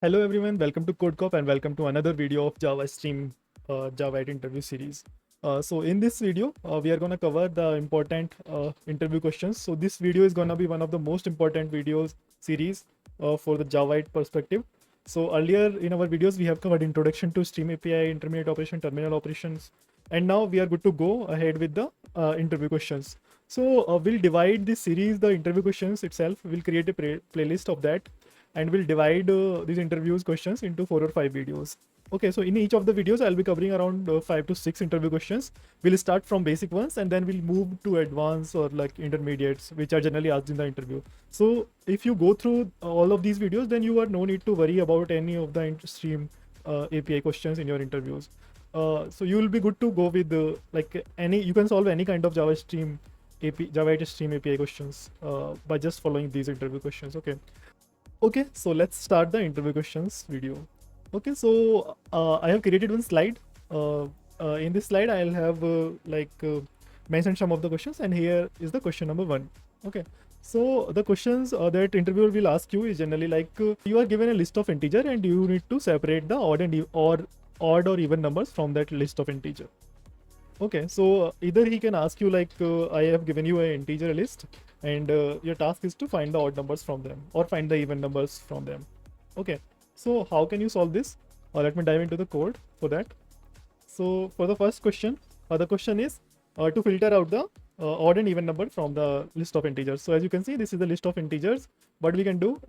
Hello everyone, welcome to CodeCorp and welcome to another video of Java Stream Java 8 interview series. So in this video, we are going to cover the important interview questions. So this video is going to be one of the most important videos series for the Java 8 perspective. So earlier in our videos, we have covered introduction to Stream API, intermediate operation, terminal operations, and now we are good to go ahead with the interview questions. So we'll divide this series, the interview questions itself. We'll create a playlist of that, and we'll divide these interviews questions into 4 or 5 videos. Okay, so in each of the videos, I'll be covering around 5 to 6 interview questions. We'll start from basic ones and then we'll move to advanced or like intermediates, which are generally asked in the interview. So if you go through all of these videos, then you are no need to worry about any of the stream API questions in your interviews. So you will be good to go with like any, you can solve any kind of Java Stream API, Java 8 Stream API questions by just following these interview questions. Okay, so let's start the interview questions video. Okay, so I have created one slide. In this slide, I'll have mentioned some of the questions, and here is the question number 1. Okay, so the questions that interviewer will ask you is generally like you are given a list of integer and you need to separate the odd or even numbers from that list of integer. Okay, so either he can ask you like I have given you an integer list and your task is to find the odd numbers from them or find the even numbers from them. Okay, so how can you solve this? Let me dive into the code for that. So for the first question, the question is to filter out the odd and even number from the list of integers. So as you can see, this is the list of integers. What we can do,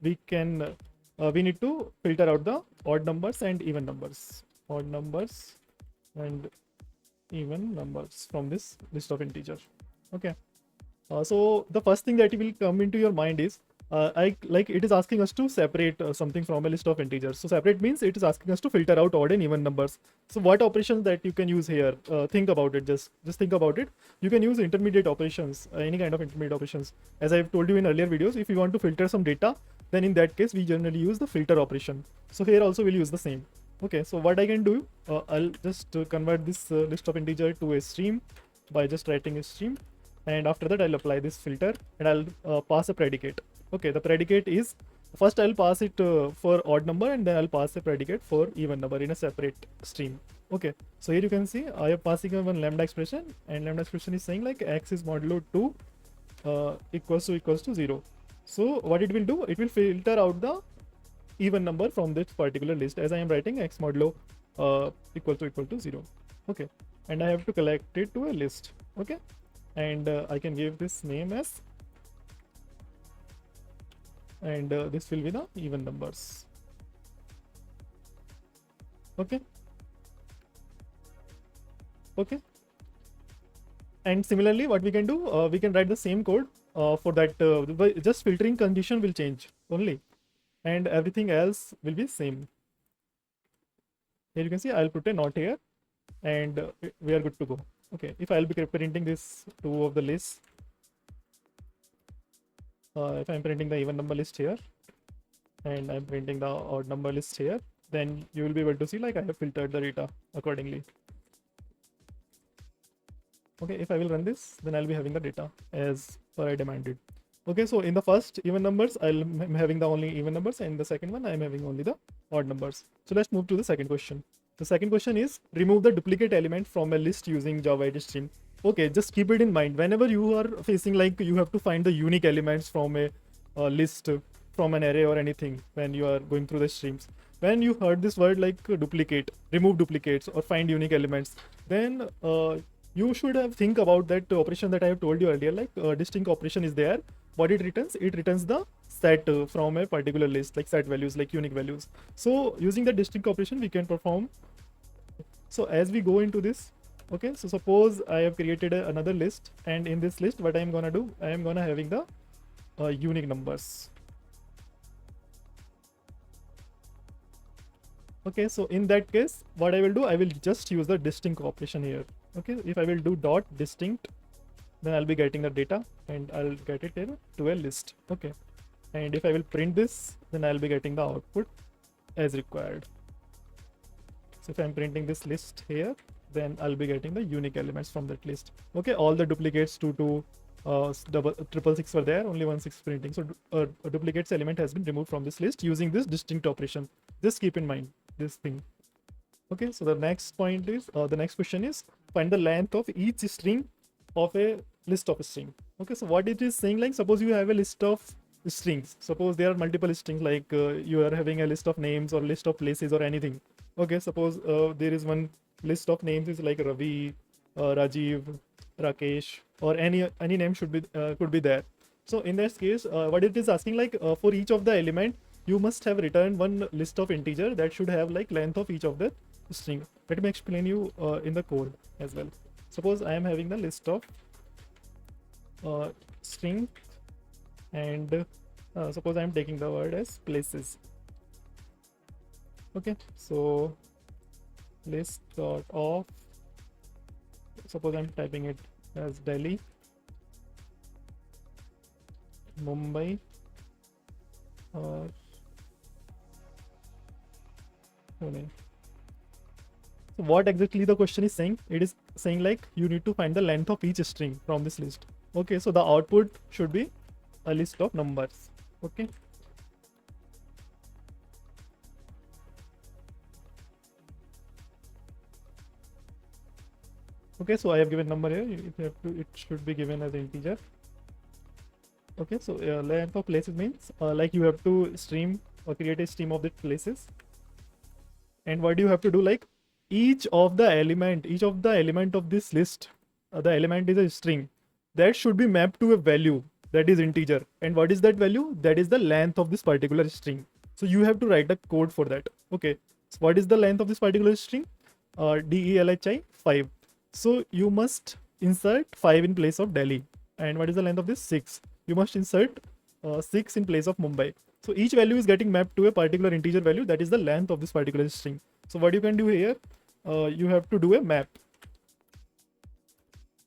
we need to filter out the odd numbers and even numbers, odd numbers and even numbers from this list of integer. Okay, so the first thing that will come into your mind is it is asking us to separate something from a list of integers. So separate means it is asking us to filter out odd and even numbers. So what operations that you can use here? Think about it. Just think about it. You can use intermediate operations, any kind of intermediate operations. As I've told you in earlier videos, if you want to filter some data, then in that case we generally use the filter operation. So here also we'll use the same. Okay, so what I can do, I'll just convert this list of integer to a stream by just writing a stream, and after that I'll apply this filter and I'll pass a predicate. Okay, the predicate is, first I'll pass it for odd number and then I'll pass a predicate for even number in a separate stream. Okay, so here you can see I am passing one lambda expression, and lambda expression is saying like x is modulo 2 equals to 0. So what it will do, it will filter out the even number from this particular list, as I am writing x modulo equal to 0. Okay, and I have to collect it to a list. Okay, and I can give this name as, and this will be the even numbers. Okay, and similarly what we can do, we can write the same code for that, just filtering condition will change only, and everything else will be same. Here you can see I'll put a not here, and we are good to go. Okay, if I'll be printing this two of the lists, if I'm printing the even number list here and I'm printing the odd number list here, then you will be able to see like I have filtered the data accordingly. Okay, if I will run this, then I'll be having the data as per I demanded. Okay, so in the first even numbers, I'm having the only even numbers, and the second one I'm having only the odd numbers. So let's move to the second question. The second question is remove the duplicate element from a list using Java 8 stream. Okay, just keep it in mind whenever you are facing like you have to find the unique elements from a list, from an array or anything, when you are going through the streams. When you heard this word like duplicate, remove duplicates or find unique elements, then you should have think about that operation that I have told you earlier, like distinct operation is there. What it returns the set from a particular list, like set values, like unique values. So using the distinct operation we can perform. So as we go into this, okay, so suppose I have created another list, and in this list what I am gonna do, I am gonna having the unique numbers. Okay, so in that case what I will do, I will just use the distinct operation here. Okay, if I will do dot distinct, then I'll be getting the data and I'll get it to a list. Okay, and if I will print this, then I'll be getting the output as required. So if I'm printing this list here, then I'll be getting the unique elements from that list. Okay, all the duplicates 2, double triple six were there, only one six printing. So a duplicates element has been removed from this list using this distinct operation. Just keep in mind this thing. Okay, so the next point is the next question is find the length of each string of a list of string. Okay, so what it is saying, like suppose you have a list of strings. Suppose there are multiple strings, like you are having a list of names or list of places or anything. Okay, suppose there is one list of names is like Ravi, Rajiv, Rakesh, or any name should be could be there. So in this case, what it is asking, like for each of the element, you must have returned one list of integer that should have like length of each of the string. Let me explain you in the code as well. Suppose I am having the list of string, and suppose I am taking the word as places. Okay, so list dot of, suppose I'm typing it as Delhi, Mumbai, or Pune. So what exactly the question is saying? It is saying like you need to find the length of each string from this list. Okay, so the output should be a list of numbers. Okay. Okay, so I have given number here. It should be given as integer. Okay, so length of places means like you have to stream or create a stream of the places. And what do you have to do? Like each of the element of this list, the element is a string that should be mapped to a value that is integer. And what is that value? That is the length of this particular string. So you have to write a code for that. Okay, so what is the length of this particular string? DELHI 5. So you must insert 5 in place of Delhi. And what is the length of this? 6. You must insert 6 in place of Mumbai. So each value is getting mapped to a particular integer value. That is the length of this particular string. So what you can do here, you have to do a map.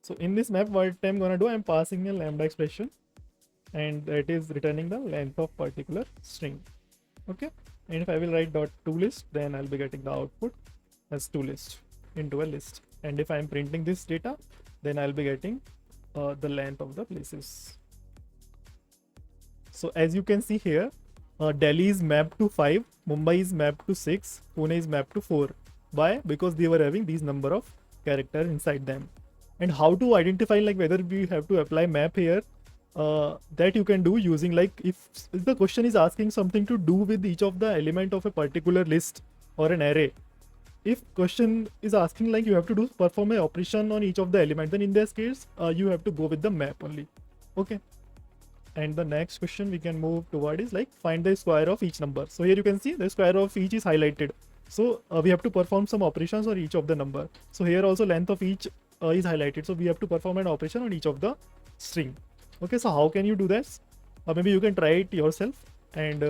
So in this map, what I'm gonna do, I'm passing a lambda expression, and that is returning the length of particular string. Okay, and if I will write dot toList, then I'll be getting the output as toList into a list. And if I'm printing this data, then I'll be getting the length of the places. So as you can see here, Delhi is mapped to 5, Mumbai is mapped to 6, Pune is mapped to 4. Why? Because they were having these number of characters inside them. And how to identify like whether we have to apply map here, that you can do using like if the question is asking something to do with each of the element of a particular list or an array. If question is asking like you have to perform an operation on each of the element, then in this case you have to go with the map only. Okay. And the next question we can move toward is like find the square of each number. So here you can see the square of each is highlighted. So we have to perform some operations on each of the number. So here also length of each is highlighted. So we have to perform an operation on each of the string. Okay, so how can you do this? Maybe you can try it yourself, and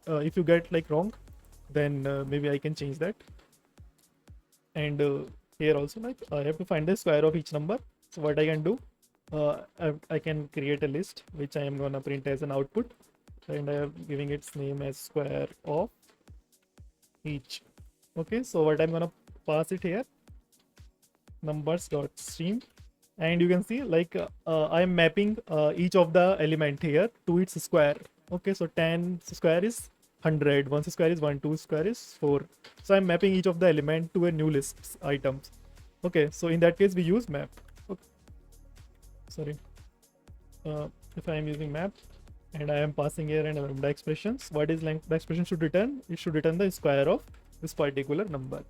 if you get like wrong, then maybe I can change that. And here also like I have to find the square of each number. So what I can do, I can create a list which I am gonna print as an output, and I am giving its name as square of each. Okay, so what I'm gonna pass it here, numbers.stream, and you can see like I am mapping each of the element here to its square. Okay, so 10 square is 100, 1 square is 1, 2 square is 4. So I'm mapping each of the element to a new list items. Okay, so in that case we use map. Okay. Sorry, if I am using map and I am passing here and lambda expressions, what is lambda expression should return? It should return the square of this particular number.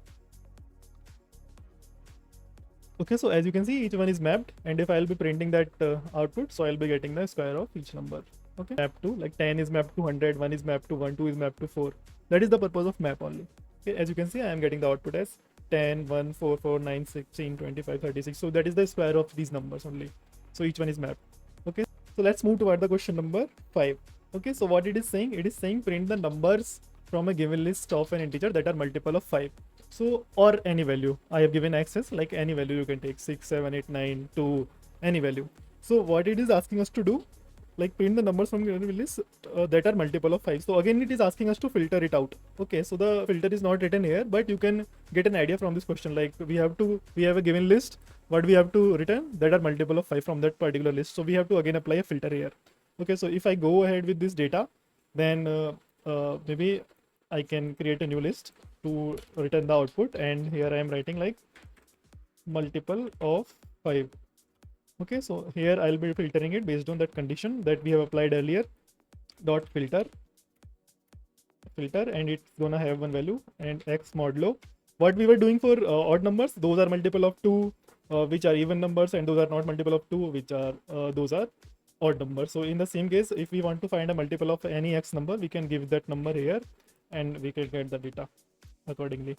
Okay, so as you can see, each one is mapped, and if I'll be printing that output, so I'll be getting the square of each number. Okay, map to like 10 is mapped to 100, 1 is mapped to 1, 2 is mapped to 4. That is the purpose of map only. Okay, as you can see, I am getting the output as 10, 1, 4, 4, 9, 16, 25, 36. So that is the square of these numbers only. So each one is mapped. Okay, so let's move toward the question number 5. Okay, so what it is saying print the numbers from a given list of an integer that are multiple of 5. So, or any value. I have given access, like any value you can take, 6, 7, 8, 9, 2, any value. So what it is asking us to do, like print the numbers from given list that are multiple of 5. So again it is asking us to filter it out. Okay, so the filter is not written here, but you can get an idea from this question. Like we have a given list, what we have to return that are multiple of 5 from that particular list. So we have to again apply a filter here. Okay, so if I go ahead with this data, then maybe I can create a new list to return the output, and here I am writing like multiple of 5. Okay, so here I'll be filtering it based on that condition that we have applied earlier. Dot filter, and it's gonna have one value, and x modulo. What we were doing for odd numbers, those are multiple of 2, which are even numbers, and those are not multiple of 2, which are those are odd numbers. So in the same case, if we want to find a multiple of any x number, we can give that number here, and we can get the data accordingly.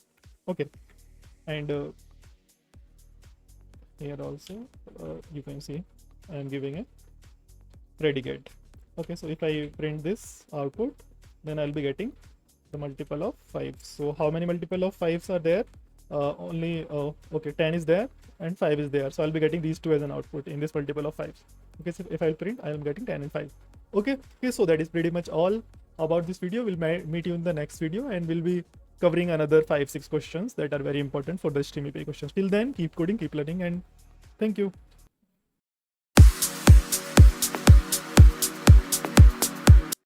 Okay, and here also you can see I am giving a predicate. Okay, so if I print this output, then I'll be getting the multiple of 5. So how many multiple of 5s are there? Only okay, 10 is there and 5 is there. So I'll be getting these two as an output in this multiple of 5s. Okay, so if I'll print, I'm getting 10 and 5. Okay, so that is pretty much all about this video. We'll meet you in the next video, and we'll be covering another 5-6 questions that are very important for the Stream API questions. Till then, keep coding, keep learning, and thank you.